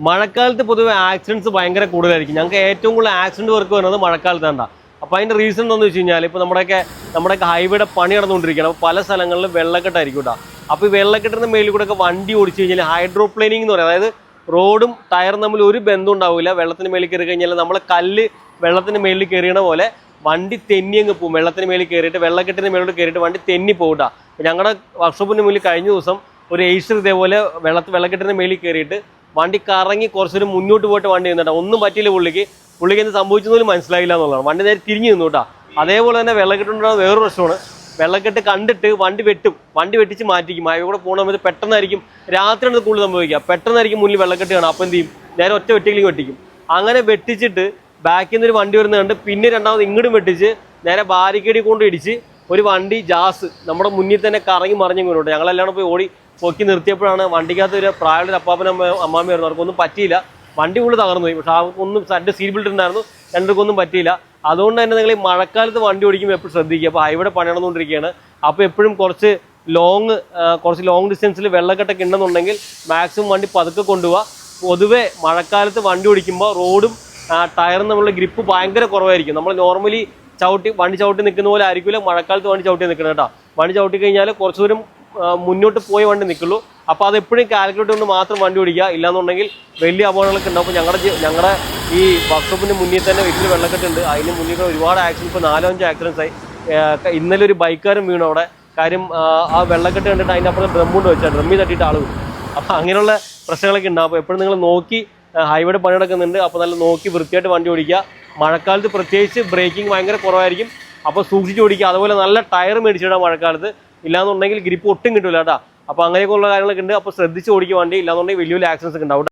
മഴക്കാലത്ത് പൊതുവെ ആക്സിഡൻസ് ഭയങ്കര കൂടുതലായിരിക്കും. ഞങ്ങൾക്ക് ഏറ്റവും കൂടുതൽ ആക്സിഡന്റ് വർക്ക് വരുന്നത് മഴക്കാലത്താണ്. അപ്പോൾ അതിൻ്റെ റീസൺ എന്താണെന്ന് വെച്ച് കഴിഞ്ഞാൽ ഇപ്പോൾ നമ്മുടെയൊക്കെ ഹൈവേയുടെ പണി നടന്നുകൊണ്ടിരിക്കുകയാണ്. അപ്പോൾ പല സ്ഥലങ്ങളിലും വെള്ളക്കെട്ടായിരിക്കും കേട്ടോ. അപ്പോൾ ഈ വെള്ളക്കെട്ടിൻ്റെ മേലിൽ കൂടെ ഒക്കെ വണ്ടി ഓടിച്ചു കഴിഞ്ഞാൽ ഹൈഡ്രോപ്ലെയിനിങ് എന്ന് പറയും. അതായത് റോഡും ടയറും തമ്മിൽ ഒരു ബന്ധം ഉണ്ടാവില്ല. വെള്ളത്തിന് മേലിൽ കയറി കഴിഞ്ഞാൽ നമ്മളെ കല്ല് വെള്ളത്തിന് മേലിൽ കയറിയണ പോലെ വണ്ടി തെന്നി അങ്ങ് പോകും. വെള്ളത്തിന് മേലിൽ കയറിയിട്ട് വെള്ളക്കെട്ടിന് മേലോട്ട് കയറിയിട്ട് വണ്ടി തെന്നി പോകട്ടാ. ഞങ്ങളുടെ വർക്ക്ഷോപ്പിന് മുന്നിൽ കഴിഞ്ഞ ദിവസം ഒരു ഏഷ്യർ ഇതേപോലെ വെള്ളക്കെട്ടിന് മേലിൽ കയറിയിട്ട് വണ്ടി കറങ്ങി കുറച്ചൊരു മുന്നോട്ട് പോയിട്ട് വണ്ടി നിന്നിട്ടാ. ഒന്നും പറ്റിയില്ല പുള്ളിക്ക് എന്ത് സംഭവിച്ചെന്നൊന്നും മനസ്സിലായില്ല എന്നുള്ളതാണ്. വണ്ടി നേരെ തിരിഞ്ഞു നിന്നു കേട്ടാ. അതേപോലെ തന്നെ വെള്ളക്കെട്ടുണ്ടാകുന്ന വേറൊരു പ്രശ്നമാണ്. വെള്ളക്കെട്ട് കണ്ടിട്ട് വണ്ടി വെട്ടിച്ച് മാറ്റിക്കും. ഹൈവേ കൂടെ പോകുന്ന സമയത്ത് പെട്ടെന്നായിരിക്കും രാത്രിയാണ് കൂടുതൽ സംഭവിക്കുക. പെട്ടെന്നായിരിക്കും മുന്നിൽ വെള്ളക്കെട്ട് കാണാം. അപ്പം എന്ത് ചെയ്യും, നേരെ ഒറ്റ വെട്ടിയിലേക്ക് വെട്ടിക്കും. അങ്ങനെ വെട്ടിച്ചിട്ട് ബാക്കിൽ നിന്ന് ഒരു വണ്ടി വരുന്നത് കണ്ട് പിന്നെ രണ്ടാമത് ഇങ്ങോട്ടും വെട്ടിച്ച് നേരെ ബാരിക്കേഡിൽ കൊണ്ട് ഇടിച്ച് ഒരു വണ്ടി ജാസ് നമ്മുടെ മുന്നിൽ തന്നെ കറങ്ങി മറിഞ്ഞു കൊണ്ടോട്ടെ. ഞങ്ങളെല്ലാം പോയി ഓടി പൊക്കി നിർത്തിയപ്പോഴാണ് വണ്ടിക്കകത്ത് ഒരു പ്രായമുള്ള അപ്പാപ്പനും അമ്മാമ്മയായിരുന്നു. അവർക്കൊന്നും പറ്റിയില്ല. വണ്ടി ഉള്ളിൽ തകർന്നു പോയി. പക്ഷെ അവർക്കൊന്നും സൈഡ് സീറ്റ് ബെൽറ്റ് ഉണ്ടായിരുന്നു. രണ്ടുപേർക്കൊന്നും പറ്റിയില്ല. അതുകൊണ്ട് തന്നെ നിങ്ങൾ ഈ മഴക്കാലത്ത് വണ്ടി ഓടിക്കുമ്പോൾ എപ്പോഴും ശ്രദ്ധിക്കുക. അപ്പോൾ ഹൈവേ പണി നടന്നുകൊണ്ടിരിക്കുകയാണ്. അപ്പോൾ എപ്പോഴും കുറച്ച് ലോങ് ഡിസ്റ്റൻസിൽ വെള്ളക്കെട്ടൊക്കെ ഉണ്ടെന്നുണ്ടെങ്കിൽ മാക്സിമം വണ്ടി പതുക്കെ കൊണ്ടുപോവുക. പൊതുവെ മഴക്കാലത്ത് വണ്ടി ഓടിക്കുമ്പോൾ റോഡും ടയറും തമ്മിലുള്ള ഗ്രിപ്പ് ഭയങ്കര കുറവായിരിക്കും. നമ്മൾ നോർമലി വണ്ടി ചവിട്ടി നിൽക്കുന്ന പോലെ ആയിരിക്കില്ല മഴക്കാലത്ത് വണ്ടി ചവിട്ടി നിൽക്കണം കേട്ടോ. വണ്ടി ചവിട്ടി കഴിഞ്ഞാൽ കുറച്ച് ദൂരം മുന്നോട്ട് പോയി വണ്ടി നിൽക്കുള്ളൂ. അപ്പോൾ അതെപ്പോഴും കാൽക്കുലേറ്റ് കൊണ്ട് മാത്രം വണ്ടി ഓടിക്കുക. ഇല്ലാന്നുണ്ടെങ്കിൽ വലിയ അപകടങ്ങളൊക്കെ ഉണ്ടാവും. അപ്പോൾ ഞങ്ങളുടെ ഈ വർക്ക്ഷോപ്പിന് മുന്നിൽ തന്നെ വലിയൊരു വെള്ളക്കെട്ടുണ്ട്. അതിന് മുന്നിൽ ഒരുപാട് ആക്സിഡൻസ്, ഇപ്പോൾ 4-5 ആക്സിഡൻസ് ആയി. ഇന്നലെ ഒരു ബൈക്കാരൻ വീണു അവിടെ. കാര്യം ആ വെള്ളക്കെട്ട് കണ്ടിട്ട് അതിൻ്റെ അപ്പുറം ഡ്രമ്മുകൊണ്ട് വെച്ചാൽ ഡ്രമ്മിൽ തട്ടിയിട്ട് ആൾ വീണു. അപ്പോൾ അങ്ങനെയുള്ള പ്രശ്നങ്ങളൊക്കെ ഉണ്ടാവും. അപ്പോൾ എപ്പോഴും നിങ്ങൾ നോക്കി ഹൈവേയുടെ പണി നടക്കുന്നുണ്ട്. അപ്പോൾ നല്ല നോക്കി വൃത്തിയായിട്ട് വണ്ടി ഓടിക്കുക. മഴക്കാലത്ത് പ്രത്യേകിച്ച് ബ്രേക്കിംഗ് ഭയങ്കര കുറവായിരിക്കും. അപ്പോൾ സൂക്ഷിച്ച് ഓടിക്കുക. അതുപോലെ നല്ല ടയർ മേടിച്ചിടാം മഴക്കാലത്ത്. ഇല്ലാന്നുണ്ടെങ്കിൽ ഗ്രിപ്പ് ഒട്ടും കിട്ടില്ല കേട്ടോ. അപ്പോൾ അങ്ങനെയൊക്കെയുള്ള കാര്യങ്ങളൊക്കെ ഉണ്ട്. അപ്പോൾ ശ്രദ്ധിച്ച് ഓടിക്കുക വണ്ടി. ഇല്ലാന്നുണ്ടെങ്കിൽ വലിയ ആക്സിഡൻസ് ഒക്കെ ഉണ്ടാവും.